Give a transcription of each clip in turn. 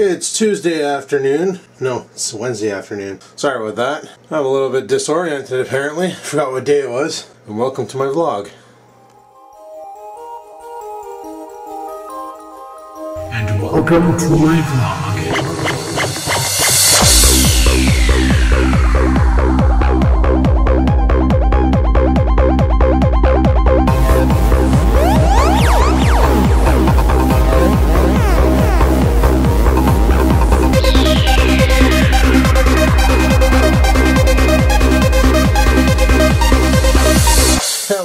It's Tuesday afternoon. No, it's Wednesday afternoon. Sorry about that. I'm a little bit disoriented apparently. Forgot what day it was. And welcome to my vlog. And welcome to my vlog.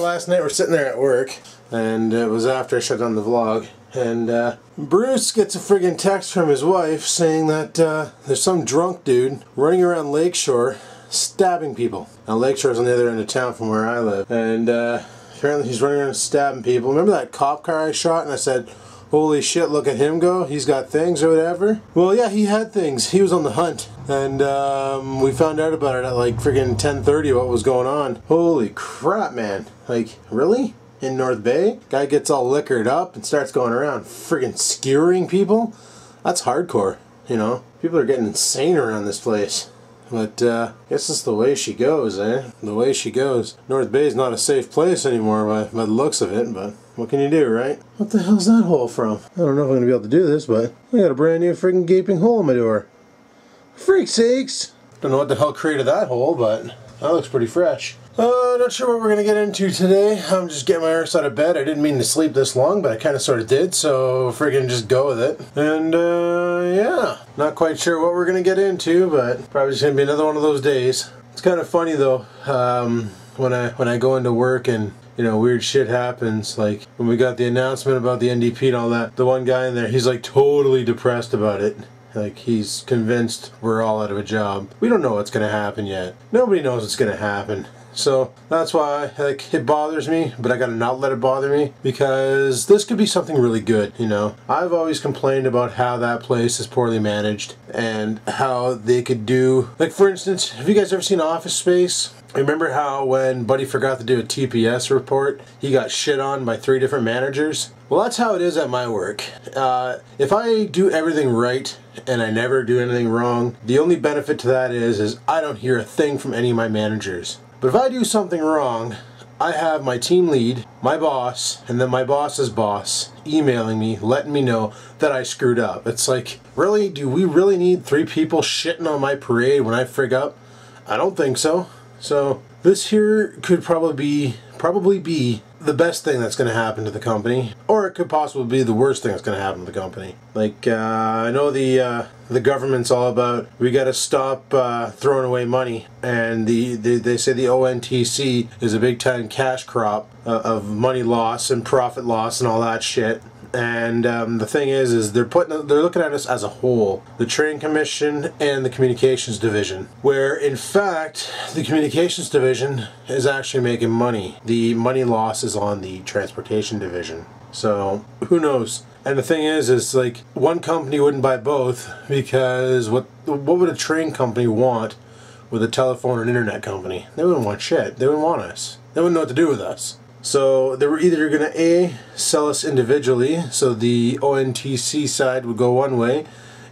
Last night we're sitting there at work, and it was after I shut down the vlog, and Bruce gets a friggin' text from his wife saying that there's some drunk dude running around Lakeshore stabbing people. Now Lakeshore's on the other end of town from where I live, and apparently he's running around stabbing people. Remember that cop car I shot and I said, holy shit, look at him go, he's got things or whatever? Well, yeah, he had things. He was on the hunt. And we found out about it at like friggin' 10:30 what was going on. Holy crap, man. Like, really? In North Bay? Guy gets all liquored up and starts going around friggin' skewering people? That's hardcore, you know? People are getting insane around this place. But, I guess it's the way she goes, eh? The way she goes. North Bay is not a safe place anymore by the looks of it, but what can you do, right? What the hell's that hole from? I don't know if I'm gonna be able to do this, but I got a brand new friggin' gaping hole in my door. Freak sakes! Don't know what the hell created that hole, but that looks pretty fresh. Not sure what we're gonna get into today. I'm just getting my arse out of bed. I didn't mean to sleep this long, but I kinda sorta did, so friggin' just go with it. And, yeah. Not quite sure what we're gonna get into, but probably just gonna be another one of those days. It's kinda funny though, when I go into work and you know, weird shit happens. Like, when we got the announcement about the NDP and all that, the one guy in there, he's like totally depressed about it. Like, he's convinced we're all out of a job. We don't know what's gonna happen yet. Nobody knows what's gonna happen. So, that's why, like, it bothers me, but I gotta not let it bother me, because this could be something really good, you know? I've always complained about how that place is poorly managed, and how they could do, like, for instance, have you guys ever seen Office Space? Remember how when Buddy forgot to do a TPS report, he got shit on by 3 different managers? Well, that's how it is at my work. If I do everything right and I never do anything wrong, the only benefit to that is I don't hear a thing from any of my managers. But if I do something wrong, I have my team lead, my boss, and then my boss's boss emailing me, letting me know that I screwed up. It's like, really? Do we really need 3 people shitting on my parade when I frig up? I don't think so. So this here could probably be the best thing that's going to happen to the company, or it could possibly be the worst thing that's going to happen to the company. Like, I know the government's all about, we got to stop throwing away money, and they say the ONTC is a big time cash crop of money loss and profit loss and all that shit. And the thing is they're looking at us as a whole, the Trade Commission and the Communications Division, where in fact the Communications Division is actually making money. The money loss is on the Transportation Division. So who knows? And the thing is like, one company wouldn't buy both, because what would a train company want with a telephone and internet company? They wouldn't want shit. They wouldn't want us. They wouldn't know what to do with us. So they were either going to A, sell us individually, so the ONTC side would go one way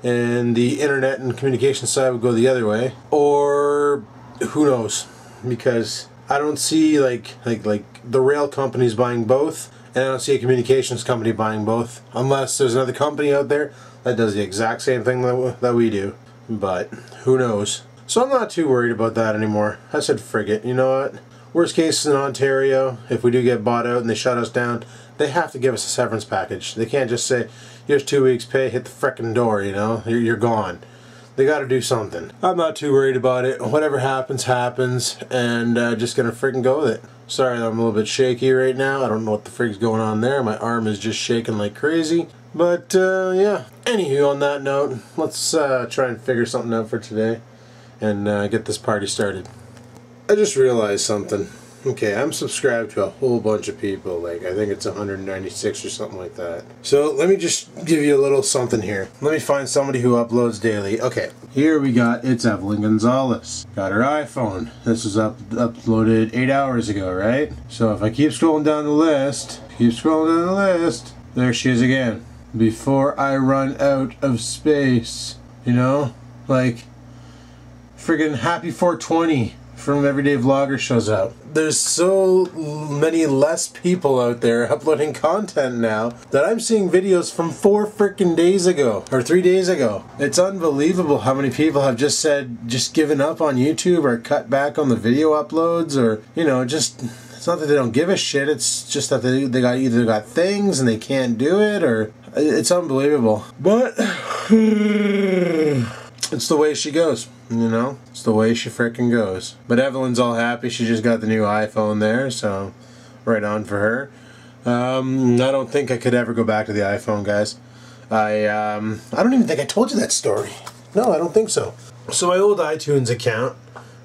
and the internet and communication side would go the other way, or who knows, because I don't see like the rail companies buying both, and I don't see a communications company buying both, unless there's another company out there that does the exact same thing that we do, but who knows. So I'm not too worried about that anymore. I said frig it, you know what? Worst case in Ontario, if we do get bought out and they shut us down, they have to give us a severance package. They can't just say, here's 2 weeks pay, hit the frickin' door, you know, you're gone. They gotta do something. I'm not too worried about it. Whatever happens, happens, and just gonna frickin' go with it. Sorry that I'm a little bit shaky right now. I don't know what the frig's going on there. My arm is just shaking like crazy. But, yeah. Anywho, on that note, let's try and figure something out for today and get this party started. I just realized something. Okay, I'm subscribed to a whole bunch of people, like I think it's 196 or something like that. So let me just give you a little something here. Let me find somebody who uploads daily. Okay, here we got, it's Evelyn Gonzalez. Got her iPhone. This was uploaded 8 hours ago, right? So if I keep scrolling down the list, there she is again. before I run out of space. You know? Like, friggin' happy 420 from Everyday Vlogger shows up. There's so many less people out there uploading content now that I'm seeing videos from 4 freaking days ago or 3 days ago. It's unbelievable how many people have just given up on YouTube or cut back on the video uploads, or, you know, just, it's not that they don't give a shit, it's just that they either got things and they can't do it, or it's unbelievable. But it's the way she goes, you know? It's the way she frickin' goes. But Evelyn's all happy. She just got the new iPhone there, so right on for her. I don't think I could ever go back to the iPhone, guys. I don't even think I told you that story. No, I don't think so. So my old iTunes account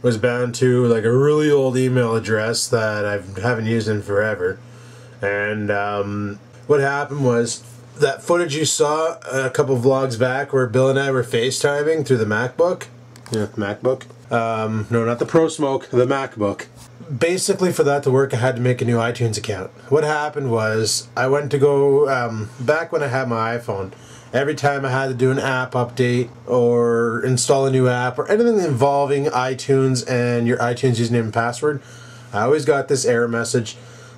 was bound to like a really old email address that I haven't used in forever. And what happened was, that footage you saw a couple vlogs back where Bill and I were FaceTiming through the MacBook. Yeah, MacBook. No, not the Pro Smoke, the MacBook. Basically, for that to work, I had to make a new iTunes account. What happened was, I went to go, back when I had my iPhone, every time I had to do an app update or install a new app or anything involving iTunes and your iTunes username and password, I always got this error message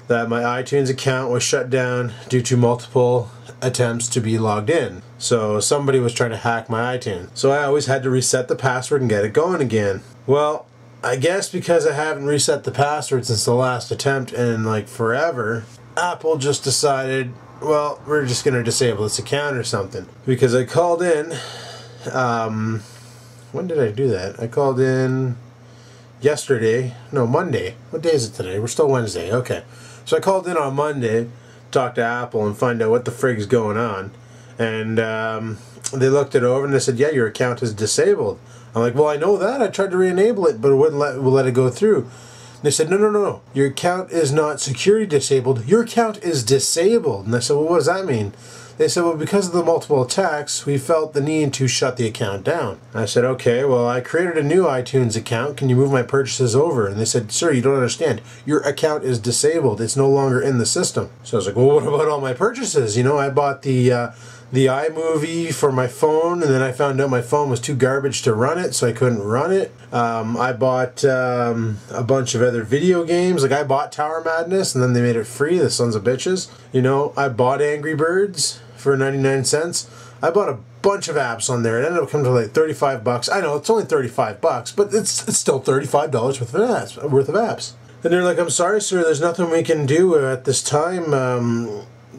that my iTunes account was shut down due to multiple attempts to be logged in. So somebody was trying to hack my iTunes. So I always had to reset the password and get it going again. Well, I guess because I haven't reset the password since the last attempt in like forever, Apple just decided, well, we're just going to disable this account or something. Because I called in, when did I do that? I called in yesterday, no, Monday. What day is it today? We're still Wednesday, okay. So I called in on Monday, talk to Apple and find out what the frig's going on, and they looked it over and they said, yeah, your account is disabled. I'm like, well, I know that, I tried to re-enable it, but it wouldn't let it go through. And they said, no, your account is not security disabled, your account is disabled. And I said, well, what does that mean? They said, well, because of the multiple attacks, we felt the need to shut the account down. I said, okay, well, I created a new iTunes account. Can you move my purchases over? And they said, sir, you don't understand. Your account is disabled. It's no longer in the system. So I was like, well, what about all my purchases? You know, I bought the iMovie for my phone, and then I found out my phone was too garbage to run it, so I couldn't run it. I bought a bunch of other video games. Like, I bought Tower Madness, and then they made it free, the sons of bitches. You know, I bought Angry Birds for 99 cents. I bought a bunch of apps on there. It ended up coming to like 35 bucks. I know, it's only 35 bucks, but it's still $35 worth of apps. And they're like, I'm sorry, sir, there's nothing we can do at this time.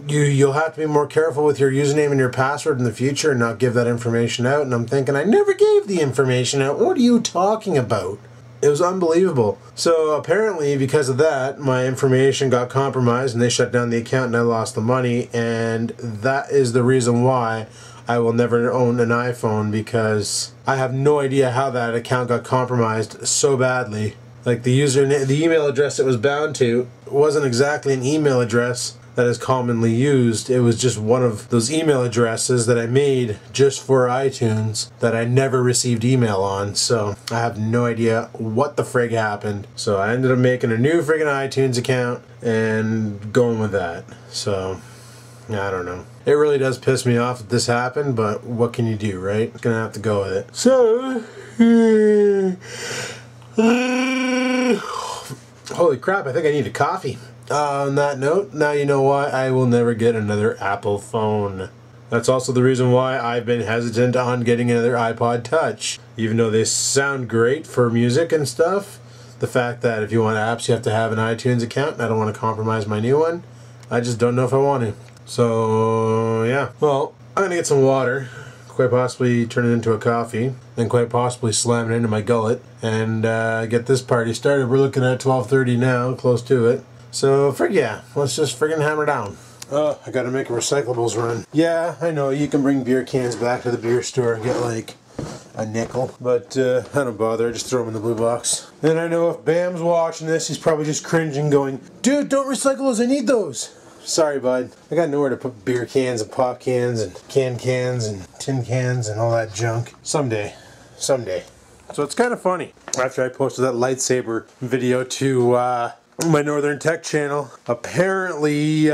You'll have to be more careful with your username and your password in the future and not give that information out. And I'm thinking, I never gave the information out. What are you talking about? It was unbelievable. So apparently, because of that, my information got compromised and they shut down the account and I lost the money. And that is the reason why I will never own an iPhone, because I have no idea how that account got compromised so badly. Like, the username, the email address it was bound to wasn't exactly an email address that is commonly used. It was just one of those email addresses that I made just for iTunes that I never received email on. So I have no idea what the frig happened. So I ended up making a new friggin' iTunes account and going with that. So I don't know. It really does piss me off that this happened, but what can you do, right? Gonna have to go with it. So holy crap, I think I need a coffee. On that note, now you know why I will never get another Apple phone. That's also the reason why I've been hesitant on getting another iPod Touch. Even though they sound great for music and stuff, the fact that if you want apps you have to have an iTunes account, and I don't want to compromise my new one, I just don't know if I want to. So, yeah. Well, I'm going to get some water, quite possibly turn it into a coffee, then quite possibly slam it into my gullet, and get this party started. We're looking at 12:30 now, close to it. So, yeah, let's just friggin' hammer down. Oh, I gotta make a recyclables run. Yeah, I know, you can bring beer cans back to the beer store and get like a nickel, but I don't bother, I just throw them in the blue box. And I know if Bam's watching this, he's probably just cringing going, dude, don't recycle those, I need those. Sorry, bud. I got nowhere to put beer cans and pop cans and cans and tin cans and all that junk. Someday. Someday. So it's kind of funny. After I posted that lightsaber video to my Northern Tech channel, apparently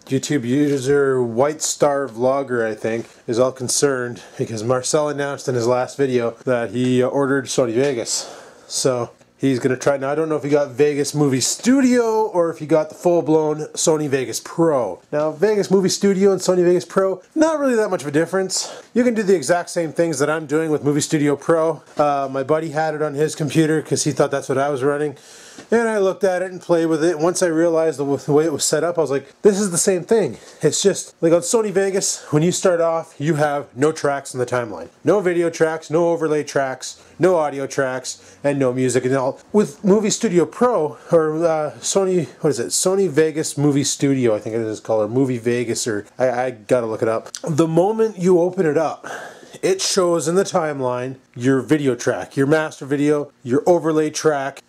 YouTube user White Star Vlogger, I think, is all concerned because Marcel announced in his last video that he ordered Sony Vegas. So he's going to try. Now, I don't know if he got Vegas Movie Studio or if he got the full-blown Sony Vegas Pro. Now, Vegas Movie Studio and Sony Vegas Pro, not really that much of a difference. You can do the exact same things that I'm doing with Movie Studio Pro. My buddy had it on his computer because he thought that's what I was running. And I looked at it and played with it. Once I realized the way it was set up, I was like, this is the same thing. It's just, like on Sony Vegas, when you start off, you have no tracks in the timeline. No video tracks, no overlay tracks, no audio tracks, and no music and all. With Movie Studio Pro, or Sony, what is it? Sony Vegas Movie Studio, I think it is called, or Movie Vegas, or I gotta look it up. The moment you open it up, it shows in the timeline your video track, your master video, your overlay track,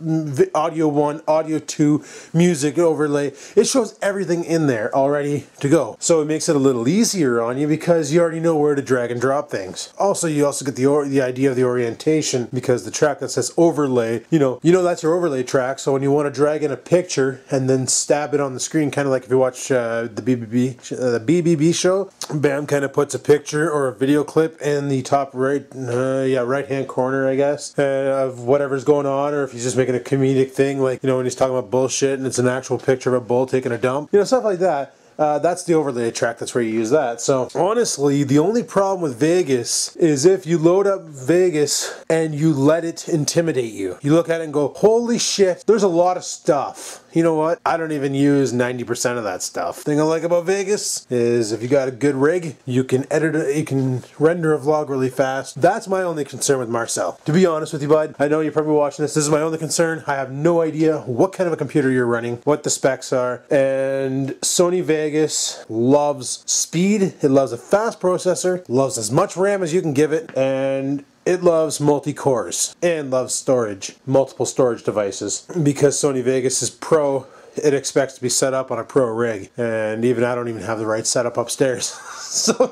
audio 1, audio 2, music overlay. It shows everything in there already to go. So it makes it a little easier on you because you already know where to drag and drop things. Also, you also get the idea of the orientation because the track that says overlay, you know that's your overlay track. So when you want to drag in a picture and then stab it on the screen, kind of like if you watch the BBB show, Bam kind of puts a picture or a video clip in the top right-hand corner, I guess, of whatever's going on, or if he's just making a comedic thing, like, when he's talking about bullshit and it's an actual picture of a bull taking a dump, stuff like that. That's the overlay track. That's where you use that. So honestly, the only problem with Vegas is if you load up Vegas and you let it intimidate you. You look at it and go, holy shit, there's a lot of stuff. You know what? I don't even use 90% of that stuff. The thing I like about Vegas is if you got a good rig, you can edit it, you can render a vlog really fast. That's my only concern with Marcel. To be honest with you, bud, I know you're probably watching this. This is my only concern. I have no idea what kind of a computer you're running, what the specs are, and Sony Vegas loves speed. It loves a fast processor, loves as much RAM as you can give it, and it loves multi-cores and loves storage, multiple storage devices. Because Sony Vegas is Pro, it expects to be set up on a Pro rig. And even I don't even have the right setup upstairs.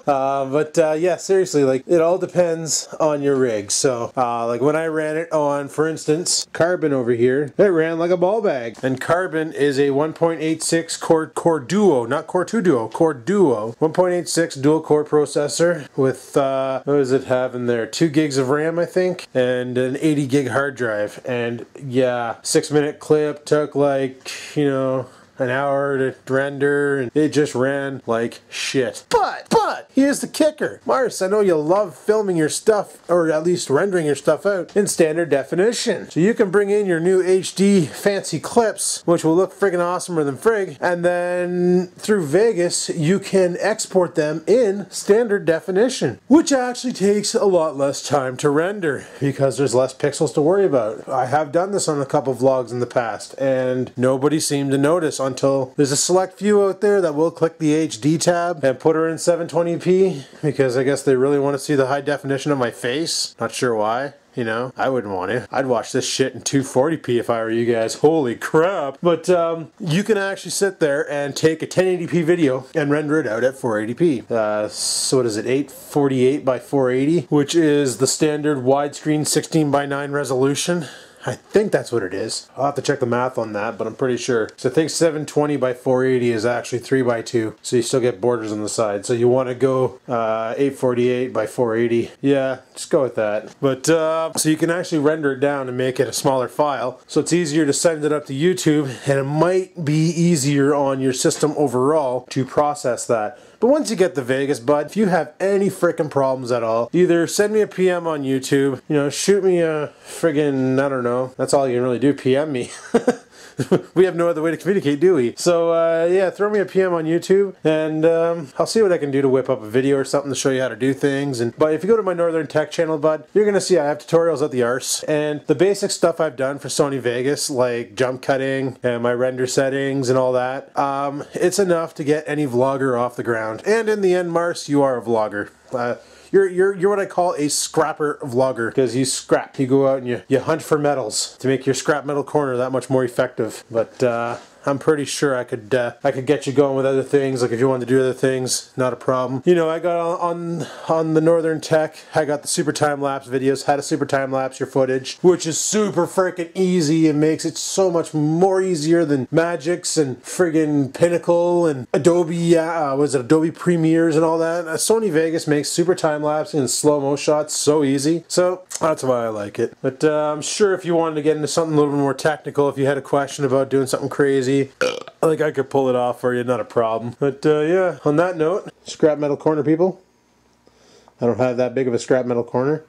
Yeah, seriously, like, it all depends on your rig. So, like when I ran it on, for instance, Carbon over here, it ran like a ball bag. And Carbon is a 1.86 core duo, not core 2 duo, core duo. 1.86 dual core processor with, what does it have in there? 2 gigs of RAM, I think, and an 80 gig hard drive. And yeah, 6-minute clip took like, an hour to render, and it just ran like shit. But here's the kicker. Mars, I know you love filming your stuff, or at least rendering your stuff out in standard definition. So you can bring in your new HD fancy clips, which will look friggin' awesomer than frig, and then through Vegas, you can export them in standard definition, which actually takes a lot less time to render because there's less pixels to worry about. I have done this on a couple vlogs in the past, and nobody seemed to notice until there's a select few out there that will click the HD tab and put her in 720p because I guess they really want to see the high definition of my face. Not sure why. I wouldn't want to. I'd watch this shit in 240p if I were you guys. Holy crap. But you can actually sit there and take a 1080p video and render it out at 480p. So what is it, 848 by 480, which is the standard widescreen 16 by 9 resolution. I think that's what it is. I'll have to check the math on that, but I'm pretty sure. So I think 720 by 480 is actually 3 by 2, so you still get borders on the side. So you want to go 848 by 480. Yeah, just go with that. But so you can actually render it down and make it a smaller file, so it's easier to send it up to YouTube, and it might be easier on your system overall to process that. But once you get the Vegas, bud, if you have any frickin' problems at all, either send me a PM on YouTube, shoot me a friggin', I don't know, that's all you can really do, PM me. We have no other way to communicate, do we? So, yeah, throw me a PM on YouTube, and I'll see what I can do to whip up a video or something to show you how to do things. But if you go to my Northern Tech channel, bud, you're going to see I have tutorials at the arse. And the basic stuff I've done for Sony Vegas, like jump cutting and my render settings and all that, it's enough to get any vlogger off the ground. And in the end, Mars, you are a vlogger. You're what I call a scrapper vlogger, because you scrap. You go out and you hunt for metals to make your scrap metal corner that much more effective. But I'm pretty sure I could get you going with other things. Like if you wanted to do other things, not a problem. You know, I got on the Northern Tech, I got the super time-lapse videos, how to super time-lapse your footage, which is super freaking easy and makes it so much more easier than Magix and friggin' Pinnacle and Adobe, Adobe Premieres and all that. Sony Vegas makes super time-lapsing and slow-mo shots so easy, so that's why I like it. But I'm sure if you wanted to get into something a little bit more technical, if you had a question about doing something crazy, like I could pull it off for you, not a problem. But yeah, on that note, scrap metal corner people. I don't have that big of a scrap metal corner,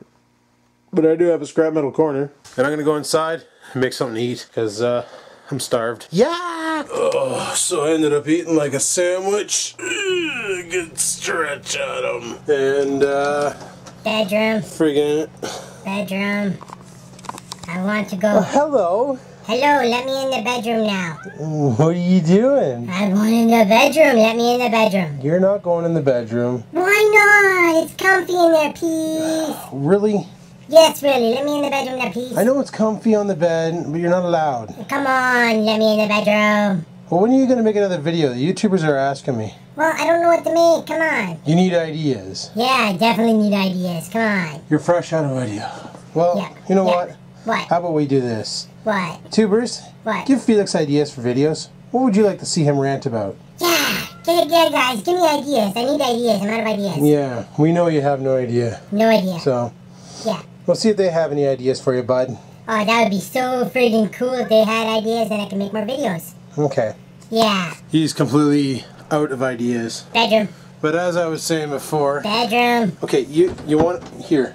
but I do have a scrap metal corner. And I'm gonna go inside and make something to eat, because I'm starved. Yeah! Oh, so I ended up eating like a sandwich. Good stretch on them. And bedroom. Friggin' Bedroom. I want to go. Hello. Hello, let me in the bedroom now. What are you doing? I'm going in the bedroom. Let me in the bedroom. You're not going in the bedroom. Why not? It's comfy in there, please. Really? Yes, really. Let me in the bedroom now, please. I know it's comfy on the bed, but you're not allowed. Come on, let me in the bedroom. Well, when are you going to make another video? The YouTubers are asking me. Well, I don't know what to make. Come on. You need ideas. Yeah, I definitely need ideas. Come on. You're fresh out of idea. Well, Yeah. you know Yeah. what? What? How about we do this? What? Tubers, What? give Felix ideas for videos. What would you like to see him rant about? Yeah, guys, give me ideas. I need ideas. I'm out of ideas. Yeah, we know you have no idea. No idea. So, Yeah. we'll see if they have any ideas for you, bud. Oh, that would be so friggin' cool if they had ideas and I could make more videos. Okay. Yeah. He's completely out of ideas. Bedroom. But as I was saying before... Bedroom. Okay, you want... Here.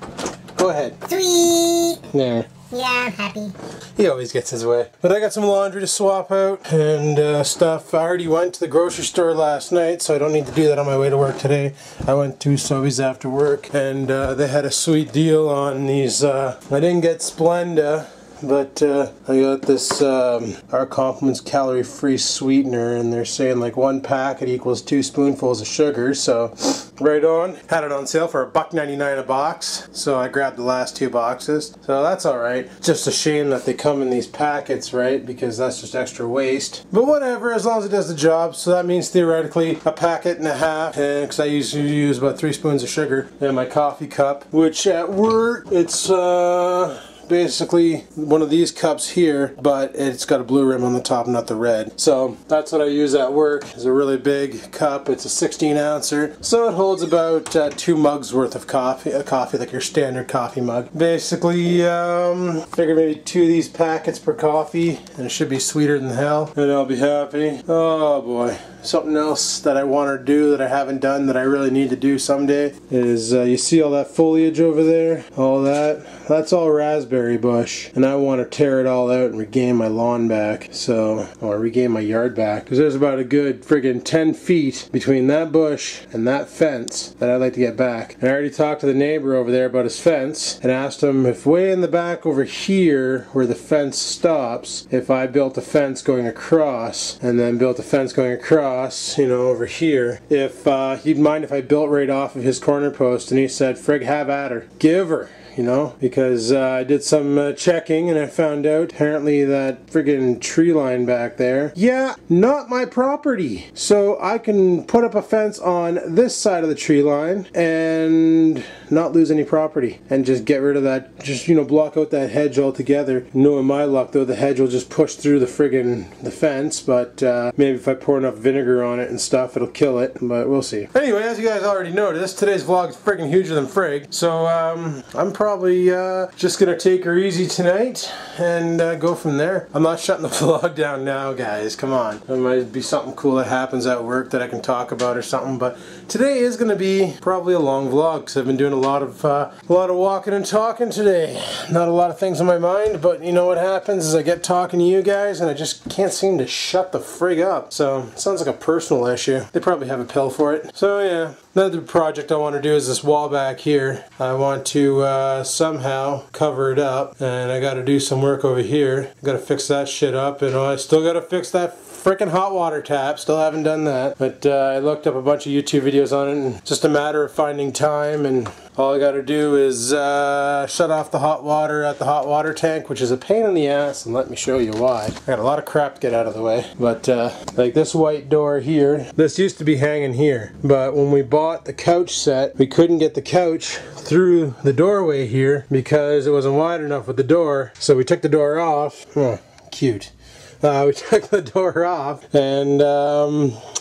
Go ahead. Sweet. There. Yeah, I'm happy. He always gets his way. But I got some laundry to swap out and stuff. I already went to the grocery store last night, so I don't need to do that on my way to work today. I went to Sobeys after work, and they had a sweet deal on these. I didn't get Splenda, but I got this Our Compliments calorie-free sweetener, and they're saying like 1 packet equals 2 spoonfuls of sugar, so right on. Had it on sale for $1.99 a box, so I grabbed the last 2 boxes. So that's alright. Just a shame that they come in these packets, right? Because that's just extra waste. But whatever, as long as it does the job. So that means theoretically a packet and a half, because I usually use about 3 spoons of sugar in my coffee cup, which at work it's basically one of these cups here, but it's got a blue rim on the top, not the red. So that's what I use at work. It's a really big cup. It's a 16 ouncer, so it holds about 2 mugs worth of coffee, like your standard coffee mug. Basically, figure maybe 2 of these packets per coffee, and it should be sweeter than hell, and I'll be happy. Oh boy. Something else that I want to do that I haven't done that I really need to do someday is, you see all that foliage over there? All that? That's all raspberry bush. And I want to tear it all out and regain my lawn back. So, or regain my yard back. Because there's about a good friggin' 10 feet between that bush and that fence that I'd like to get back. And I already talked to the neighbor over there about his fence and asked him if way in the back over here where the fence stops, if I built a fence going across and then built a fence going across, you know, over here, if he'd mind if I built right off of his corner post. And he said, frig, have at her, give her, you know, because I did some checking and I found out apparently that friggin' tree line back there, yeah, not my property. So I can put up a fence on this side of the tree line and not lose any property and just get rid of that, just, you know, block out that hedge altogether. Knowing my luck though, the hedge will just push through the fence, but maybe if I pour enough vinegar on it and stuff, it'll kill it, but we'll see. Anyway, as you guys already noticed, today's vlog is friggin' huger than frig, so I'm probably just gonna take her easy tonight and go from there. I'm not shutting the vlog down now, guys, come on. There might be something cool that happens at work that I can talk about or something, but today is gonna be probably a long vlog because I've been doing a lot of walking and talking today. Not a lot of things on my mind, but you know what happens is I get talking to you guys and I just can't seem to shut the frig up. So it sounds like a personal issue. They probably have a pill for it. So yeah, another project I want to do is this wall back here. I want to somehow cover it up, and I got to do some work over here. I got to fix that shit up, and I still got to fix that frickin' hot water tap. Still haven't done that. But I looked up a bunch of YouTube videos on it, and just a matter of finding time, and all I gotta do is shut off the hot water at the hot water tank, which is a pain in the ass, and let me show you why. I got a lot of crap to get out of the way. But like this white door here, this used to be hanging here. But when we bought the couch set, we couldn't get the couch through the doorway here because it wasn't wide enough with the door. So we took the door off. Oh, cute. We took the door off and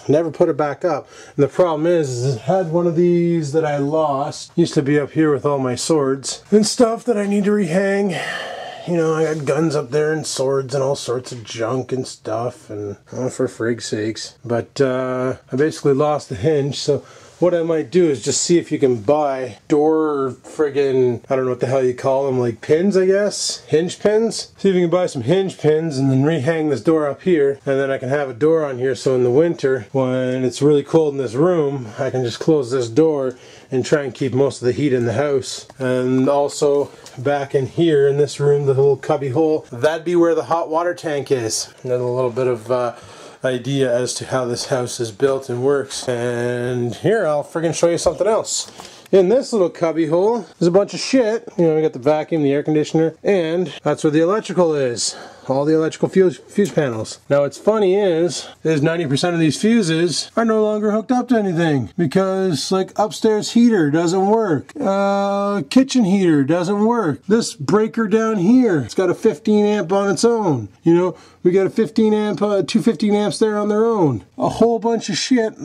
never put it back up. And the problem is I had one of these that I lost. Used to be up here with all my swords and stuff that I need to rehang. You know, I got guns up there and swords and all sorts of junk and stuff, and oh, for frig's sakes. But I basically lost the hinge, so what I might do is just see if you can buy door friggin', I don't know what the hell you call them, like pins, I guess? Hinge pins? See if you can buy some hinge pins and then rehang this door up here, and then I can have a door on here so in the winter, when it's really cold in this room, I can just close this door and try and keep most of the heat in the house. And also back in here in this room, the little cubby hole, that'd be where the hot water tank is. Another little bit of idea as to how this house is built and works. And here, I'll friggin' show you something else. In this little cubby hole, there's a bunch of shit. You know, we got the vacuum, the air conditioner, and that's where the electrical is. All the electrical fuse panels. Now what's funny is 90% of these fuses are no longer hooked up to anything because like upstairs heater doesn't work, kitchen heater doesn't work. This breaker down here, it's got a 15 amp on its own. You know, we got a 15 amp, two 15 amps there on their own. A whole bunch of shit.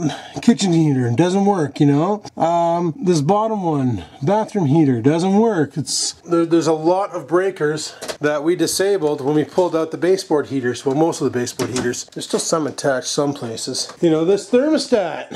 Kitchen heater doesn't work. You know, this bottom one, bathroom heater doesn't work. There's a lot of breakers that we disabled when we pulled out the baseboard heaters. Well, most of the baseboard heaters. There's still some attached some places. You know, this thermostat,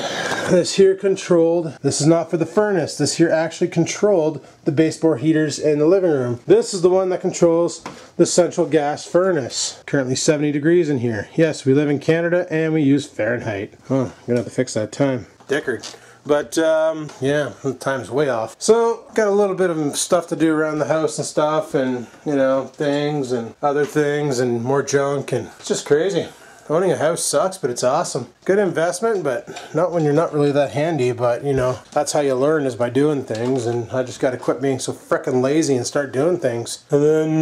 this here controlled, this is not for the furnace, this here actually controlled the baseboard heaters in the living room. This is the one that controls the central gas furnace. Currently 70 degrees in here. Yes, we live in Canada and we use Fahrenheit. Oh, I'm gonna have to fix that time. Deckard. But, yeah, the time's way off. So, got a little bit of stuff to do around the house and stuff, and, you know, things and other things and more junk, and it's just crazy. Owning a house sucks, but it's awesome. Good investment, but not when you're not really that handy, but, you know, that's how you learn is by doing things, and I just gotta quit being so frickin' lazy and start doing things. And then,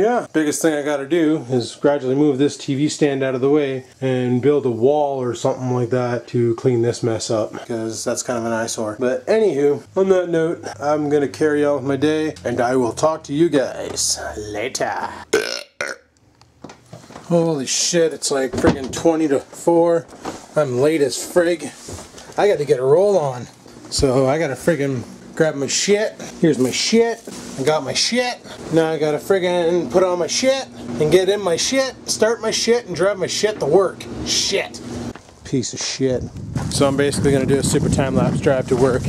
yeah, biggest thing I gotta do is gradually move this TV stand out of the way and build a wall or something like that to clean this mess up, because that's kind of an eyesore. But anywho, on that note, I'm gonna carry on with my day, and I will talk to you guys later. Holy shit, it's like friggin' 20 to 4. I'm late as frig. I got to get a roll on. So I got to friggin' grab my shit. Here's my shit. I got my shit. Now I got to friggin' put on my shit and get in my shit, start my shit, and drive my shit to work. Shit. Piece of shit. So I'm basically going to do a super time-lapse drive to work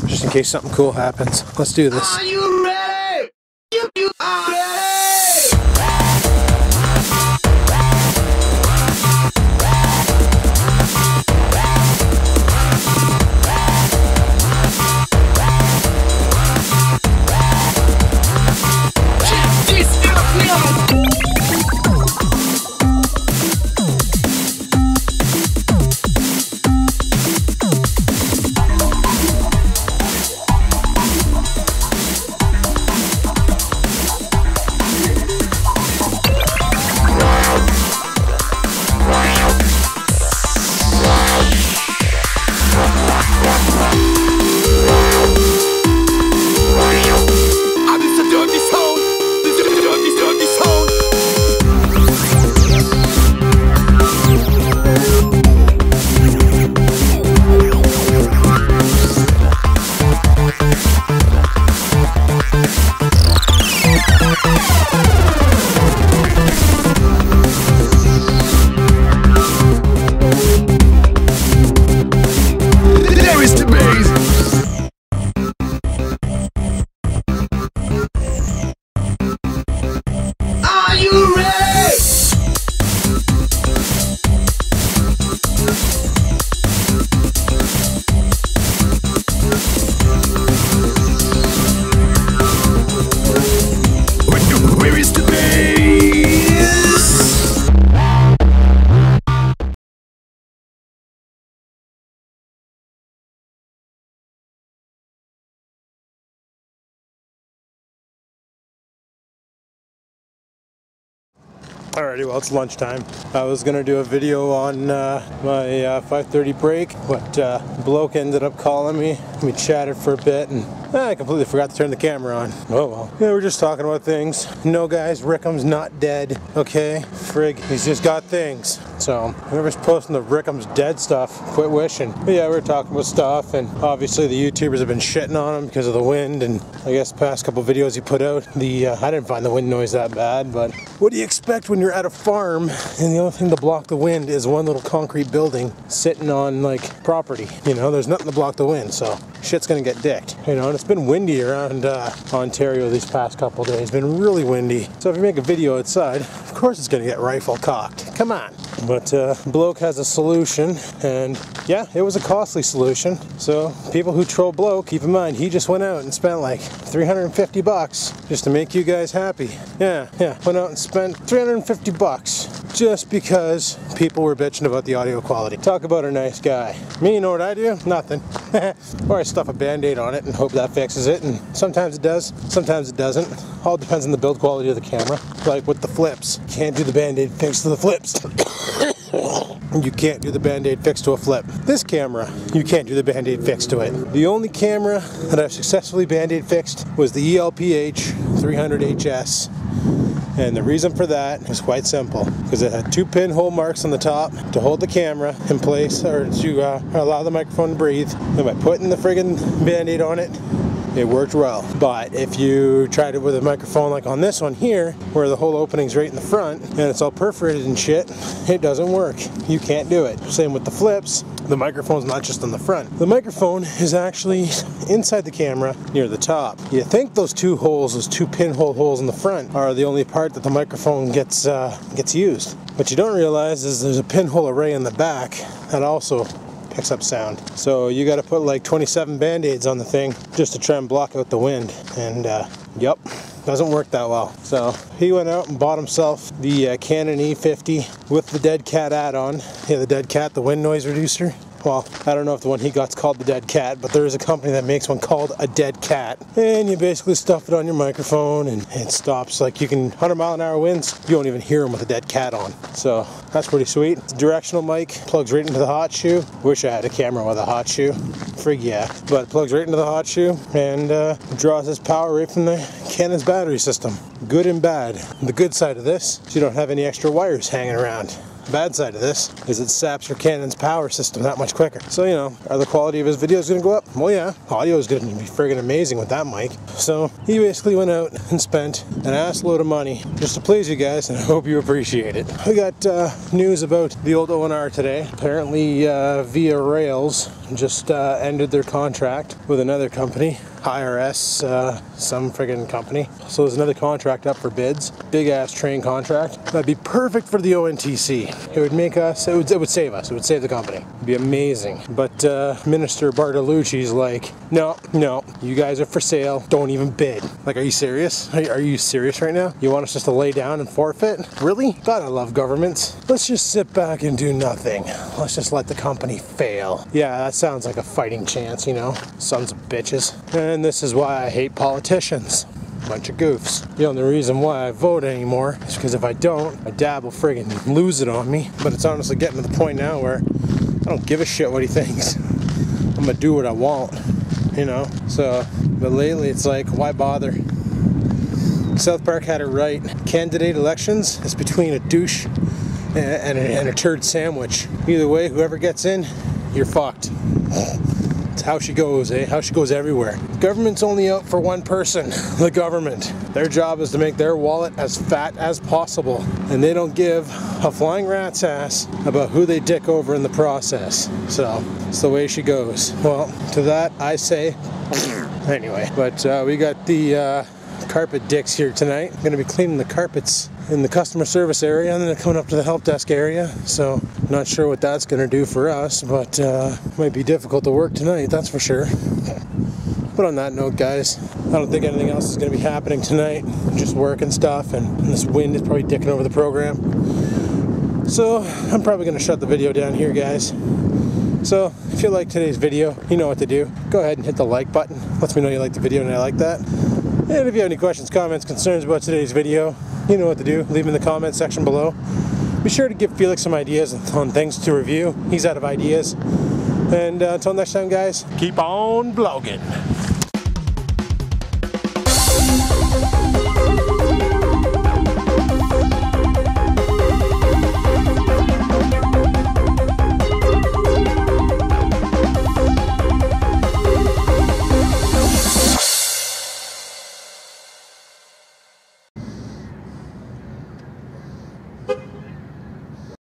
just in case something cool happens. Let's do this. Are you ready? You are ready! Alrighty, well, it's lunchtime. I was gonna do a video on my 5:30 break, but bloke ended up calling me. We chatted for a bit, and I completely forgot to turn the camera on. Oh well. Yeah, we're just talking about things. No, guys, Rickham's not dead. Okay, frig, he's just got things. So whoever's posting the Rickham's dead stuff, quit wishing. But yeah, we were talking about stuff, and obviously the YouTubers have been shitting on him because of the wind, and I guess the past couple videos he put out, I didn't find the wind noise that bad, but what do you expect when you're at a farm and the only thing to block the wind is one little concrete building sitting on like property? You know, there's nothing to block the wind, so shit's gonna get dicked. You know, and it's been windy around Ontario these past couple days. It's been really windy. So if you make a video outside, of course it's gonna get rifle cocked. Come on. But bloke has a solution, and yeah, it was a costly solution. So people who troll bloke, keep in mind, he just went out and spent like 350 bucks just to make you guys happy. Yeah, went out and spent 350 bucks just because people were bitching about the audio quality. Talk about a nice guy. Me, you know what I do? Nothing. Or I stuff a band-aid on it and hope that fixes it, and sometimes it does, sometimes it doesn't. All depends on the build quality of the camera. Like with the flips, can't do the band-aid fix to the flips. You can't do the band-aid fix to a flip. This camera, you can't do the band-aid fix to it. The only camera that I've successfully band-aid fixed was the ELPH 300HS. And the reason for that is quite simple, because it had 2 pinhole marks on the top to hold the camera in place, or to allow the microphone to breathe. And by putting the friggin' band-aid on it, it worked well. But if you tried it with a microphone like on this one here, where the whole opening's right in the front, and it's all perforated and shit, it doesn't work. You can't do it. Same with the flips. The microphone's not just on the front. The microphone is actually inside the camera near the top. You think those 2 holes, those 2 pinhole holes in the front, are the only part that the microphone gets used. What you don't realize is there's a pinhole array in the back that also picks up sound. So you got to put like 27 band-aids on the thing just to try and block out the wind, and yep, doesn't work that well. So he went out and bought himself the Canon E50 with the Dead Cat add-on. Yeah, the Dead Cat, the wind noise reducer. Well, I don't know if the one he got's called the Dead Cat, but there is a company that makes one called a Dead Cat. And you basically stuff it on your microphone and it stops. Like, you can, 100-mile-an-hour winds, you won't even hear them with a Dead Cat on. So that's pretty sweet. It's a directional mic, plugs right into the hot shoe. Wish I had a camera with a hot shoe. Frig yeah. But it plugs right into the hot shoe and draws its power right from the Canon's battery system. Good and bad. The good side of this is you don't have any extra wires hanging around. The bad side of this is it saps your Canon's power system that much quicker. So, you know, are the quality of his videos going to go up? Well, yeah, audio is going to be friggin' amazing with that mic. So he basically went out and spent an ass load of money just to please you guys, and I hope you appreciate it. We got news about the old ONR today. Apparently Via Rails just ended their contract with another company. IRS, some friggin' company. So there's another contract up for bids. Big ass train contract. That'd be perfect for the ONTC. It would make us, it would save us. It would save the company. It'd be amazing. But Minister Bartolucci's like, no, you guys are for sale. Don't even bid. Like, are you serious? Are you serious right now? You want us just to lay down and forfeit? Really? God, I love governments. Let's just sit back and do nothing. Let's just let the company fail. Yeah, that sounds like a fighting chance, you know? Sons of bitches. And this is why I hate politicians. Bunch of goofs. The only reason why I vote anymore is because if I don't, my dad will friggin' lose it on me. But it's honestly getting to the point now where I don't give a shit what he thinks. I'm gonna do what I want, you know? So, but lately it's like, why bother? South Park had it right. Candidate elections is between a douche and a turd sandwich. Either way, whoever gets in, you're fucked. It's how she goes, eh? How she goes everywhere. Government's only out for one person, the government. Their job is to make their wallet as fat as possible, and they don't give a flying rat's ass about who they dick over in the process. So, it's the way she goes. Well, to that I say, anyway. But we got the carpet dicks here tonight. I'm gonna be cleaning the carpets in the customer service area, and then coming up to the help desk area. So not sure what that's gonna do for us, but might be difficult to work tonight, that's for sure. But on that note, guys, I don't think anything else is gonna be happening tonight. Just work and stuff, and this wind is probably dicking over the program. So I'm probably gonna shut the video down here, guys. So if you like today's video, you know what to do. Go ahead and hit the like button. Lets me know you like the video and I like that. And if you have any questions, comments, concerns about today's video, you know what to do. Leave them in the comment section below. Be sure to give Felix some ideas on things to review. He's out of ideas. And until next time, guys, keep on vlogging.